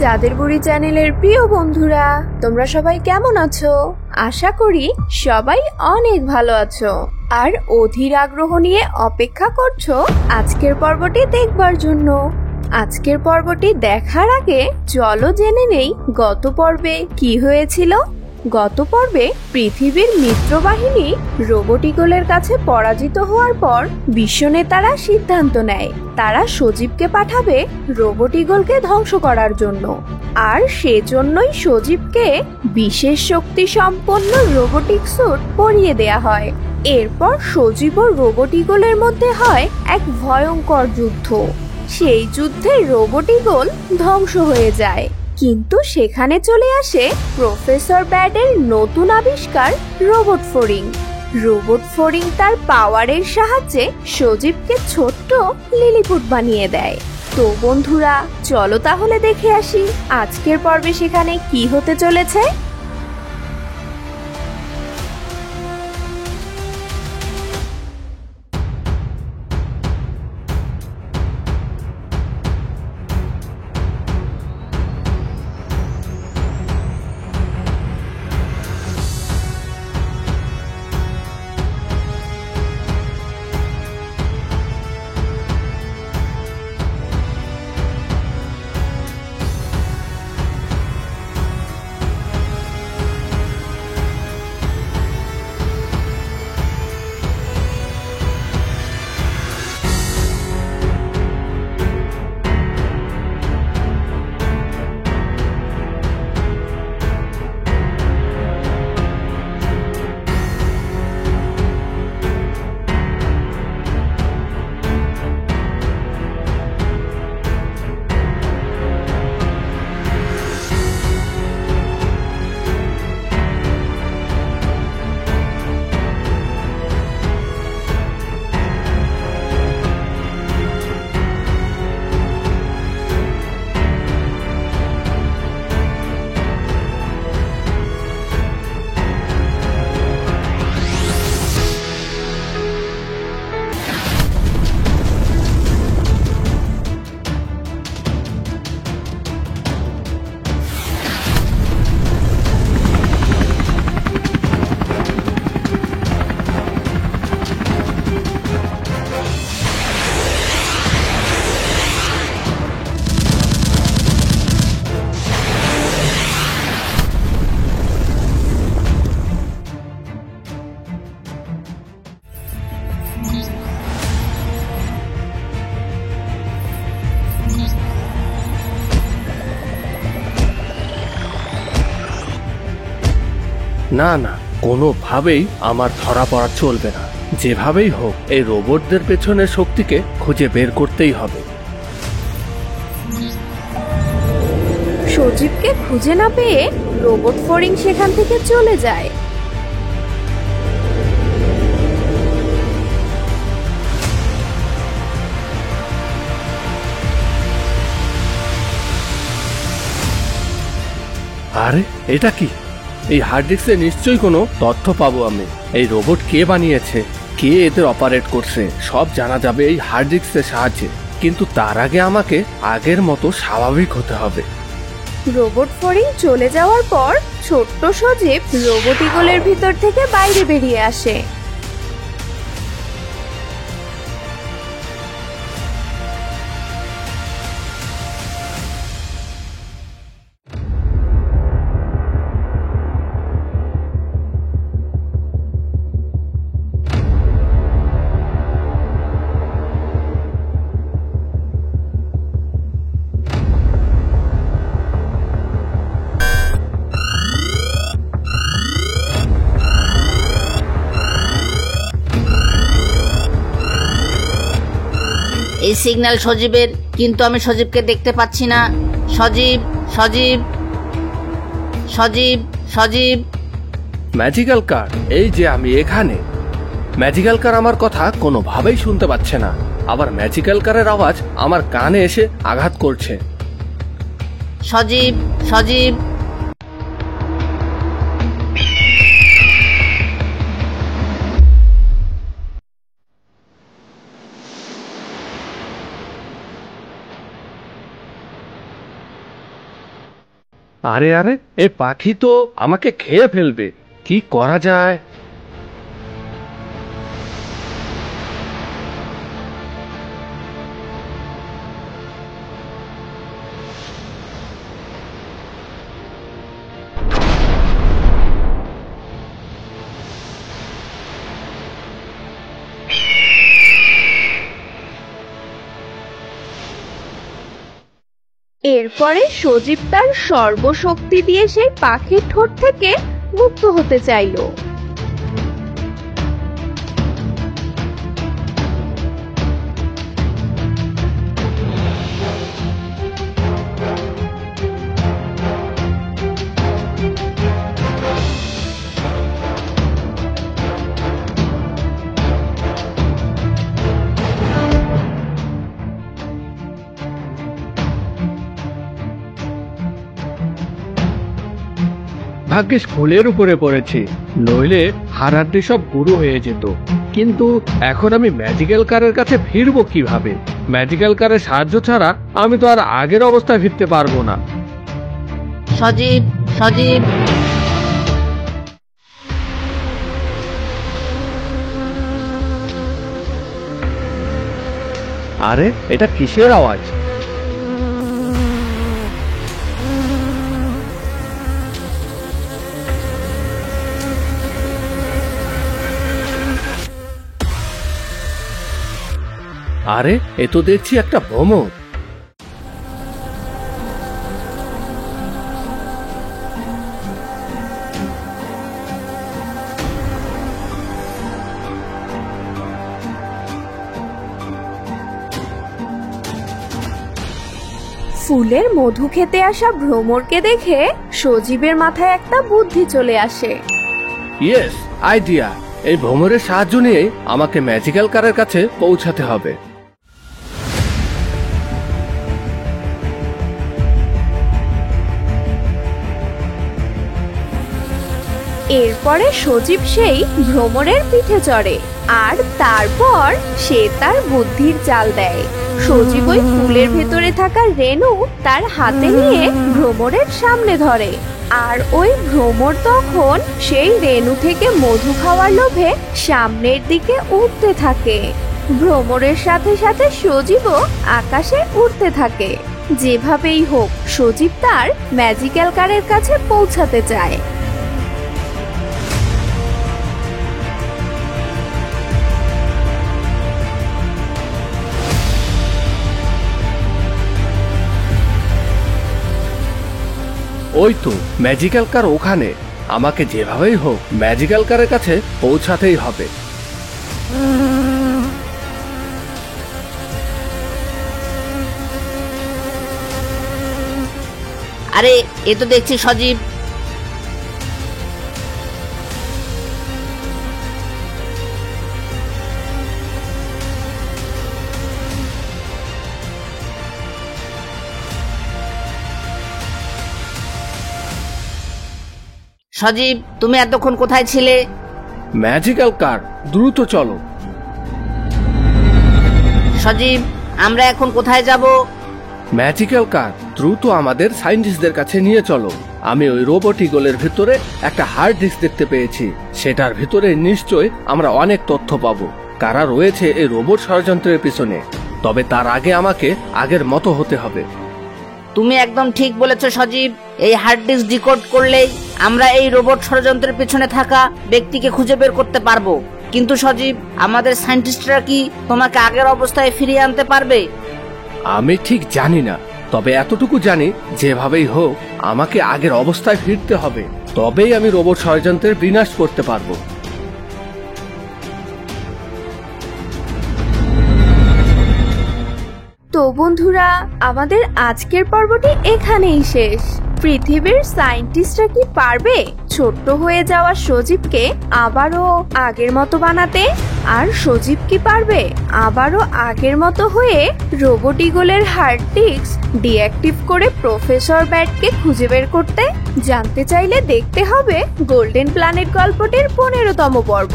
চাঁদের বুড়ি চ্যানেলের প্রিয় বন্ধুরা, তোমরা সবাই কেমন আছো? আশা করি সবাই অনেক ভালো আছো আর অধীর আগ্রহ নিয়ে অপেক্ষা করছো আজকের পর্বটি দেখবার জন্য। আজকের পর্বটি দেখার আগে চলো জেনে নেই গত পর্বে কি হয়েছিল। গত পর্বে পৃথিবীর মিত্রবাহিনী রোবট ঈগলের কাছে পরাজিত হওয়ার পর বিশ্বনেতারা সিদ্ধান্ত নেয় তারা সজীবকে পাঠাবে রোবট ঈগলকে ধ্বংস করার জন্য। আর সেজন্যই সজীবকে বিশেষ শক্তি সম্পন্ন রোবোটিক স্যুট পরিয়ে দেয়া হয়। এরপর সজীব ও রোবট ঈগলের মধ্যে হয় এক ভয়ঙ্কর যুদ্ধ। সেই যুদ্ধে রোবট ঈগল ধ্বংস হয়ে যায়, কিন্তু সেখানে চলে আসে প্রফেসর ব্যাডের নতুন আবিষ্কার রোবট ফড়িং। রোবট ফড়িং তার পাওয়ারের সাহায্যে সজীবকে ছোট্ট লিলিপুট বানিয়ে দেয়। তো বন্ধুরা, চলো তাহলে দেখে আসি আজকের পর্বে সেখানে কি হতে চলেছে। না না, কোনোভাবেই আমার ধরা পড়া চলবে না। যেভাবেই হোক এই রোবটদের পেছনের শক্তিকে খুঁজে বের করতেই হবে। সজীবকে খুঁজে না পেয়ে রোবট ফড়িং সেখান থেকে চলে যায়। আরে এটা কি? এই হার্ড ডিস্কে নিশ্চয়ই কোনো তথ্য পাবো আমি। এই রোবট কে বানিয়েছে, কে এদের অপারেট করছে, সব জানা যাবে এই হার্ড ডিস্কের সাহায্যে। কিন্তু তার আগে আমাকে আগের মতো স্বাভাবিক হতে হবে। রোবট ফড়িং চলে যাওয়ার পর ছোট্ট সজীব রোবট ঈগলের ভিতর থেকে বাইরে বেরিয়ে আসে। এই সিগন্যাল সজীবের, কিন্তু আমি সজীবকে দেখতে পাচ্ছি না। সজীব, সজীব, সজীব, সজীব। ম্যাজিক্যাল কার, এই যে আমি এখানে। ম্যাজিক্যাল কার আমার কথা কোনোভাবেই শুনতে পাচ্ছে না, আবার ম্যাজিক্যাল কারের আওয়াজ আমার কানে এসে আঘাত করছে। সজীব, সজীব। আরে আরে, এই পাখি তো আমাকে খেয়ে ফেলবে। কি করা যায়? এরপরে সজীব তার সর্বশক্তি দিয়ে সেই পাখির ঠোঁট থেকে মুক্ত হতে চাইলো। ভাগ্যিস ফুলের উপরে পড়েছি, নইলে হারাড্ডি সব গুঁড়ো হয়ে যেত। কিন্তু এখন আমি ম্যাজিক্যাল কারের কাছে ফিরবো কিভাবে? ম্যাজিক্যাল কারের সাহায্য ছাড়া আমি তো আর আগের অবস্থায় ফিরতে পারবো না। সজীব, সজীব, আরে, এটা কিসের আওয়াজ? আরে, এ তো দেখছি একটা ভ্রমর। ফুলের মধু খেতে আসা ভ্রমরকে দেখে সজীবের মাথায় একটা বুদ্ধি চলে আসে। Yes, idea! এই ভ্রমরের সাহায্য নিয়ে আমাকে ম্যাজিক্যাল কারের কাছে পৌঁছাতে হবে। এরপরে সজীব সেই ভ্রমরের পিঠে চড়ে আর তারপর সে তার বুদ্ধির চাল দেয়। সজীব ওই ফুলের ভেতরে থাকা রেণু তার হাতে নিয়ে ভ্রমরের সামনে ধরে, আর ওই ভ্রমর তখন সেই রেণু থেকে মধু খাওয়ার লোভে সামনের দিকে উঠতে থাকে। ভ্রমরের সাথে সাথে সজীবও আকাশে উঠতে থাকে। যেভাবেই হোক সজীব তার ম্যাজিক্যাল কারের কাছে পৌঁছাতে চায়। ওই তো ম্যাজিক্যাল কার ওখানে। আমাকে যেভাবেই হোক ম্যাজিক্যাল কারের কাছে পৌঁছাতেই হবে। আরে, এ তো দেখছি সজীব। সজীব, তুমি এতক্ষণ কোথায় ছিলে? ম্যাজিক্যাল কার, দ্রুত চলো। সজীব, আমরা এখন কোথায় যাব? ম্যাজিক্যাল কার, দ্রুত আমাদের সায়েন্টিস্টদের কাছে নিয়ে চলো। আমি ওই রোবট ইগলের ভিতরে একটা হার্ড ডিস্ক দেখতে পেয়েছি। সেটার ভিতরে নিশ্চয় আমরা অনেক তথ্য পাবো। কারা রয়েছে এই রোবট ষড়যন্ত্রের পিছনে। তবে তার আগে আমাকে আগের মতো হতে হবে। তুমি একদম ঠিক বলেছ সজীব। এই হার্ড ডিস্ক ডিকোড করলেই আমরা এই রোবট ষড়যন্ত্রের পিছনে থাকা ব্যক্তিকে খুঁজে বের করতে পারবো। কিন্তু সজীব, আমাদের সায়েন্টিস্টরা কি তোমাকে আগের অবস্থায় ফিরিয়ে আনতে পারবে? আমি ঠিক জানি না, তবে এতটুকু জানি যেভাবেই হোক আমাকে আগের অবস্থায় ফিরতে হবে। তবেই আমি রোবট ষড়যন্ত্রের বিনাশ করতে পারবো। তো বন্ধুরা, আমাদের আজকের পর্বটি এখানেই শেষ। পৃথিবীর সায়েন্টিস্টরা কি পারবে ছোট্ট হয়ে যাওয়া সজীবকে আবারও আগের মতো বানাতে? আর সজীব কি পারবে আবারও আগের মতো হয়ে রোবট ইগলের হার্ড ডিস্ক ডিঅ্যাক্টিভ করে প্রফেসর ব্যাটকে খুঁজে বের করতে? জানতে চাইলে দেখতে হবে গোল্ডেন প্ল্যানেট গল্পটির 15তম পর্ব।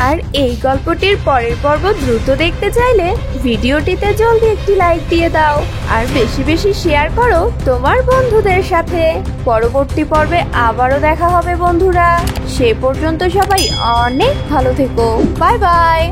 আর এই গল্পটির পরের পর্ব দ্রুত দেখতে চাইলে ভিডিওটিতে জলদি একটি লাইক দিয়ে দাও আর বেশি বেশি শেয়ার করো তোমার বন্ধুদের সাথে। পরবর্তী পর্বে আবারও দেখা হবে বন্ধুরা, সে পর্যন্ত সবাই অনেক ভালো থেকো। Bye bye.